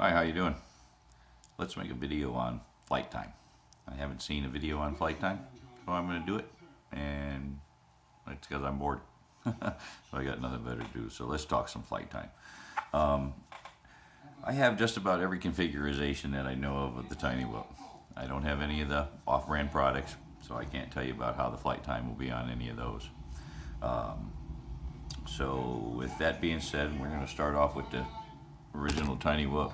Hi, how you doing? Let's make a video on flight time. I haven't seen a video on flight time, so I'm going to do it, and it's because I'm bored. So I got nothing better to do, so let's talk some flight time. I have just about every configuration that I know of the Tiny Whoop. I don't have any of the off-brand products, so I can't tell you about how the flight time will be on any of those. So with that being said, we're going to start off with the original Tiny Whoop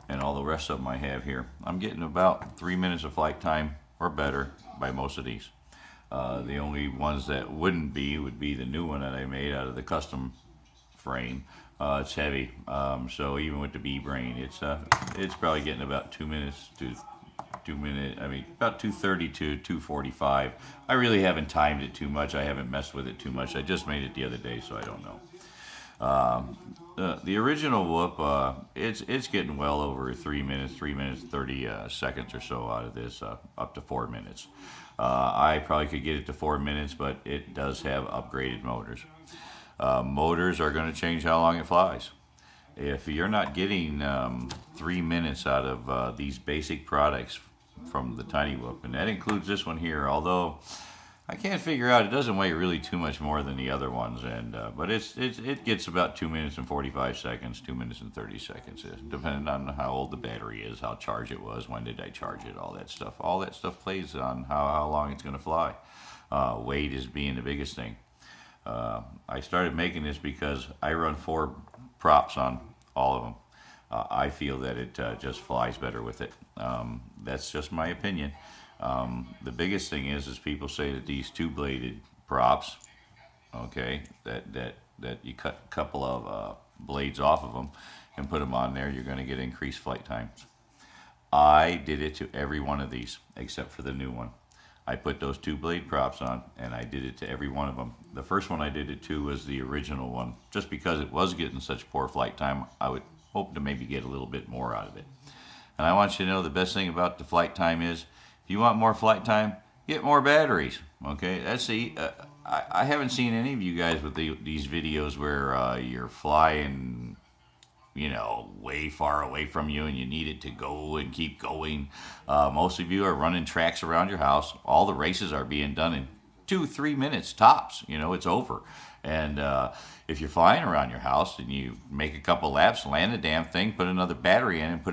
and all the rest of them I have here. I'm getting about 3 minutes of flight time or better by most of these. The only ones that wouldn't be would be the new one that I made out of the custom frame. It's heavy, so even with the B-brain, it's probably getting about 2 minutes to about 2:30 to 2:45. I really haven't timed it too much. I haven't messed with it too much. I just made it the other day, so I don't know. The original Whoop, it's getting well over 3 minutes, 30 seconds or so out of this, up to 4 minutes. I probably could get it to 4 minutes, but it does have upgraded motors. Motors are going to change how long it flies. If you're not getting 3 minutes out of these basic products from the Tiny Whoop, and that includes this one here, although I can't figure out, it doesn't weigh really too much more than the other ones, and but it gets about 2 minutes and 45 seconds, 2 minutes and 30 seconds, depending on how old the battery is, how charged it was, when did I charge it, all that stuff. All that stuff plays on how long it's going to fly. Weight is being the biggest thing. I started making this because I run 4 props on all of them. I feel that it just flies better with it. That's just my opinion. The biggest thing is people say that these 2-bladed props, okay, that you cut a couple of blades off of them and put them on there, you're going to get increased flight times. I did it to every one of these except for the new one. I put those 2-blade props on, and I did it to every one of them. The first one I did it to was the original one. Just because it was getting such poor flight time, I would hope to maybe get a little bit more out of it. And I want you to know the best thing about the flight time is, if you want more flight time, get more batteries. Okay, that's I haven't seen any of you guys with these videos where you're flying, you know, way far away from you and you need it to go and keep going. Most of you are running tracks around your house. All the races are being done in 2-3 minutes tops. You know, it's over. And if you're flying around your house and you make a couple laps, land the damn thing, put another battery in, and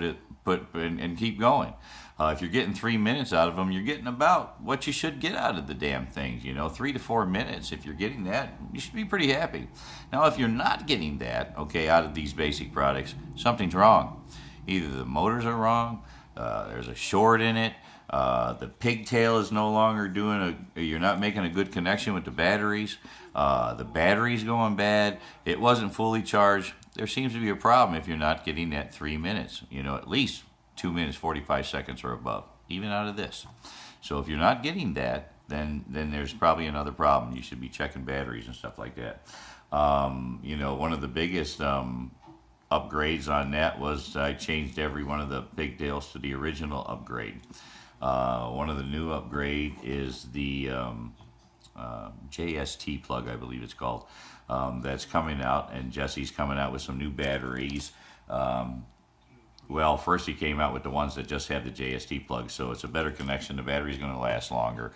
and keep going. If you're getting 3 minutes out of them, you're getting about what you should get out of the damn things. You know, 3 to 4 minutes. If you're getting that, you should be pretty happy. Now, if you're not getting that, okay, out of these basic products, something's wrong. Either the motors are wrong, there's a short in it, the pigtail is no longer you're not making a good connection with the batteries, the battery's going bad, it wasn't fully charged. There seems to be a problem if you're not getting that 3 minutes, you know, at least 2 minutes 45 seconds or above, even out of this. So if you're not getting that, then there's probably another problem. You should be checking batteries and stuff like that. You know, one of the biggest upgrades on that was I changed every one of the pigtails to the original upgrade. One of the new upgrade is the JST plug, I believe it's called. That's coming out, and Jesse's coming out with some new batteries. Well, first he came out with the ones that just have the JST plug, so it's a better connection. The battery's going to last longer.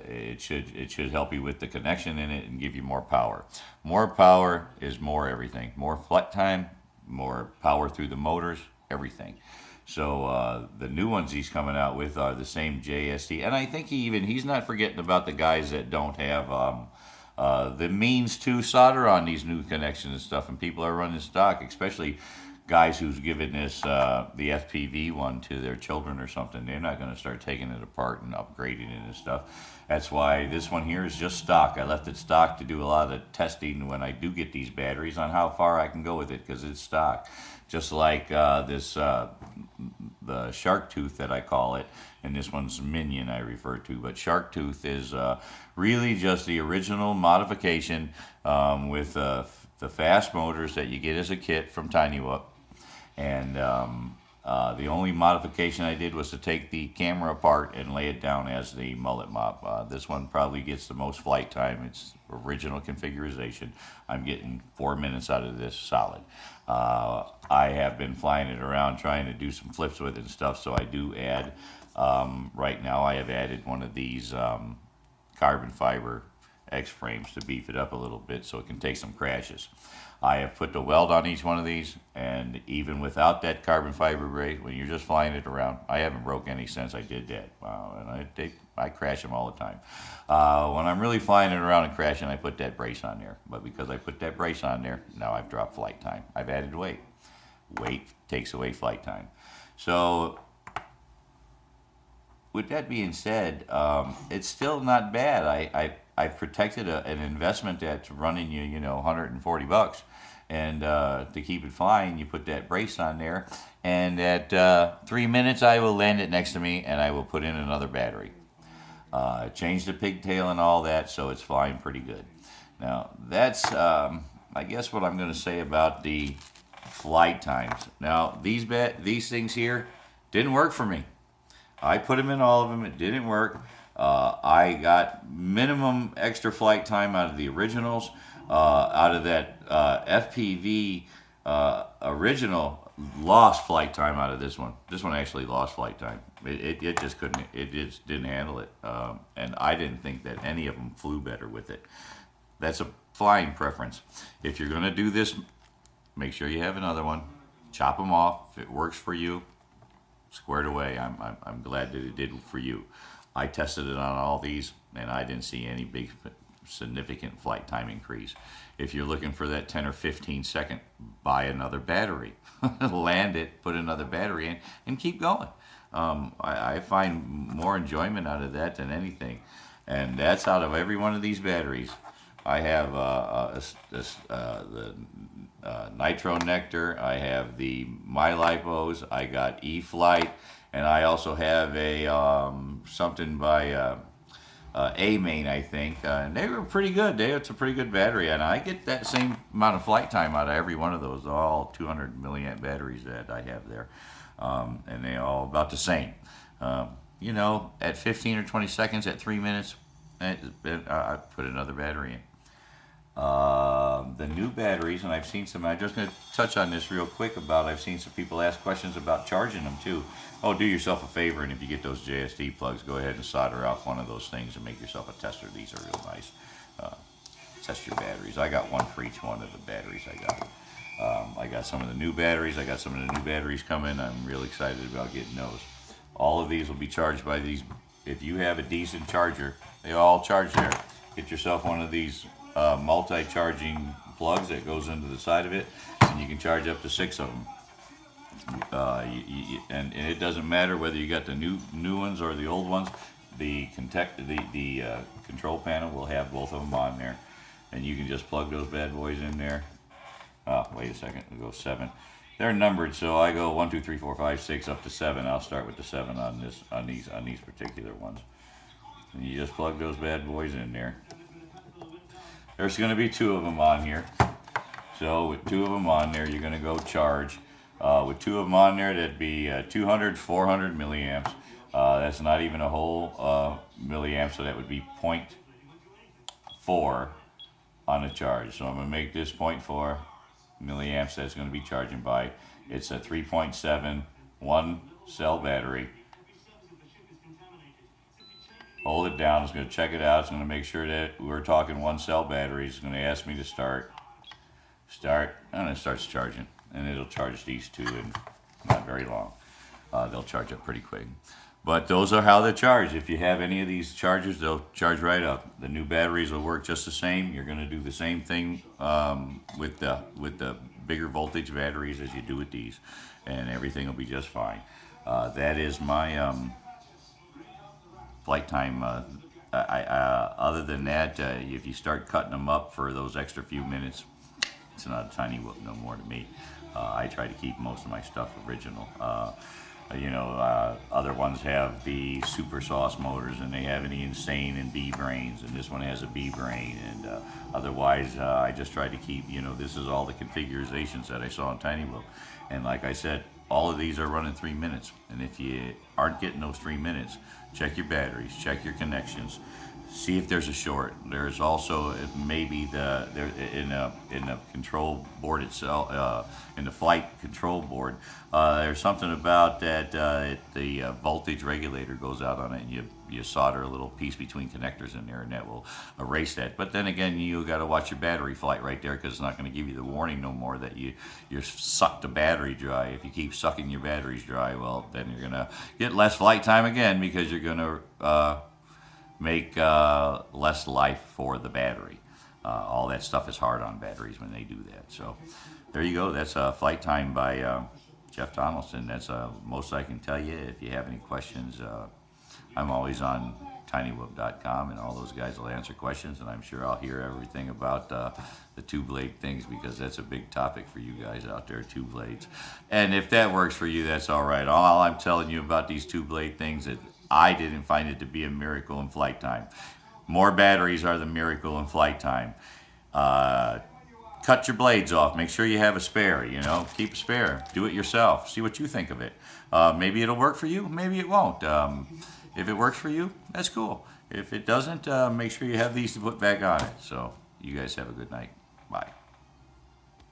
It should help you with the connection in it and give you more power. More power is more everything. More flight time, more power through the motors, everything. So the new ones he's coming out with are the same JST, and I think he's not forgetting about the guys that don't have the means to solder on these new connections and stuff, and people are running stock, especially guys who's giving this the FPV one to their children or something. They're not going to start taking it apart and upgrading it and stuff. That's why this one here is just stock. I left it stock to do a lot of testing when I do get these batteries on how far I can go with it, because it's stock. Just like the shark tooth that I call it, and this one's Minion I refer to, but shark tooth is really just the original modification with the fast motors that you get as a kit from Tiny Whoop. And the only modification I did was to take the camera apart and lay it down as the mullet mop. This one probably gets the most flight time. It's original configuration. I'm getting 4 minutes out of this solid. I have been flying it around trying to do some flips with it and stuff, so I do add, right now I have added one of these carbon fiber X-frames to beef it up a little bit so it can take some crashes. I have put the weld on each one of these, and even without that carbon fiber brace, when you're just flying it around, I haven't broke any since I did that. And I crash them all the time. When I'm really flying it around and crashing, I put that brace on there. But because I put that brace on there, now I've dropped flight time. I've added weight. Weight takes away flight time. So with that being said, it's still not bad. I've protected an investment that's running you, $140. And to keep it flying, you put that brace on there. And at 3 minutes, I will land it next to me, and I will put in another battery. Change the pigtail and all that, so it's flying pretty good. Now, that's, I guess, what I'm going to say about the flight times. Now, these things here didn't work for me. I put them in all of them. It didn't work. I got minimum extra flight time out of the originals. Out of that FPV original, lost flight time out of this one. This one actually lost flight time. It just couldn't. It just didn't handle it. And I didn't think that any of them flew better with it. That's a flying preference. If you're going to do this, make sure you have another one. Chop them off. If it works for you, squared away. I'm glad that it did for you. I tested it on all these, and I didn't see any big significant flight time increase. If you're looking for that 10 or 15 second, buy another battery. Land it, put another battery in, and keep going. I find more enjoyment out of that than anything. And that's out of every one of these batteries. I have the Nitro Nectar, I have the MyLipos, I got E-Flight, and I also have a something by A-Main, I think. And they were pretty good. It's a pretty good battery, and I get that same amount of flight time out of every one of those, all 200 milliamp batteries that I have there. And they're all about the same. At 15 or 20 seconds, at 3 minutes, I put another battery in. The new batteries, and I've seen some, I'm just going to touch on this real quick I've seen some people ask questions about charging them too. Oh, do yourself a favor, and if you get those JST plugs, go ahead and solder off one of those things and make yourself a tester. These are real nice. Test your batteries. I got one for each one of the batteries I got. I got some of the new batteries. I got some of the new batteries coming. I'm real excited about getting those. All of these will be charged by these. If you have a decent charger, they all charge there. Get yourself one of these multi-charging plugs that goes into the side of it, and you can charge up to 6 of them. And it doesn't matter whether you got the new ones or the old ones. The control panel will have both of them on there, and you can just plug those bad boys in there. Wait a second, we'll go 7. They're numbered, so I go 1, 2, 3, 4, 5, 6 up to 7. I'll start with the 7 on these particular ones. And you just plug those bad boys in there. There's going to be 2 of them on here. So with 2 of them on there, you're going to go charge. With 2 of them on there, that'd be 200, 400 milliamps. That's not even a whole milliamp, so that would be 0.4 on the charge. So I'm going to make this 0.4 milliamps that's going to be charging by. It's a 3.7 one cell battery. Hold it down. It's going to check it out. It's going to make sure that we're talking 1 cell battery. It's going to ask me to start, and it starts charging. And it'll charge these 2 in not very long. They'll charge up pretty quick. But those are how they charge. If you have any of these chargers, they'll charge right up. The new batteries will work just the same. You're going to do the same thing with the bigger voltage batteries as you do with these, and everything will be just fine. That is my flight time. Other than that, if you start cutting them up for those extra few minutes, it's not a tiny whoop no more to me. I try to keep most of my stuff original. Other ones have the super sauce motors, and they have any insane and B brains, and this one has a B brain. And otherwise, I just try to keep, this is all the configurations that I saw on Tiny Whoop. And like I said, all of these are running 3 minutes. And if you aren't getting those 3 minutes, check your batteries, check your connections, See if there's a short. There's also maybe there in the control board itself, in the flight control board. There's something about that the voltage regulator goes out on it, and you solder a little piece between connectors in there, and that will erase that. But then again, you got to watch your battery flight right there, because it's not going to give you the warning no more that you sucked the battery dry. If you keep sucking your batteries dry, well, then you're going to get less flight time again, because you're going to make less life for the battery. All that stuff is hard on batteries when they do that. So there you go. That's Flight Time by Jeff Donaldson. That's most I can tell you. If you have any questions, I'm always on tinywhoop.com, and all those guys will answer questions, and I'm sure I'll hear everything about the two-blade things, because that's a big topic for you guys out there, two blades. And if that works for you, that's all right. All I'm telling you about these two-blade things is I didn't find it to be a miracle in flight time. More batteries are the miracle in flight time. Cut your blades off. Make sure you have a spare, Keep a spare. Do it yourself. See what you think of it. Maybe it'll work for you. Maybe it won't. If it works for you, that's cool. If it doesn't, make sure you have these to put back on it. So you guys have a good night. Bye.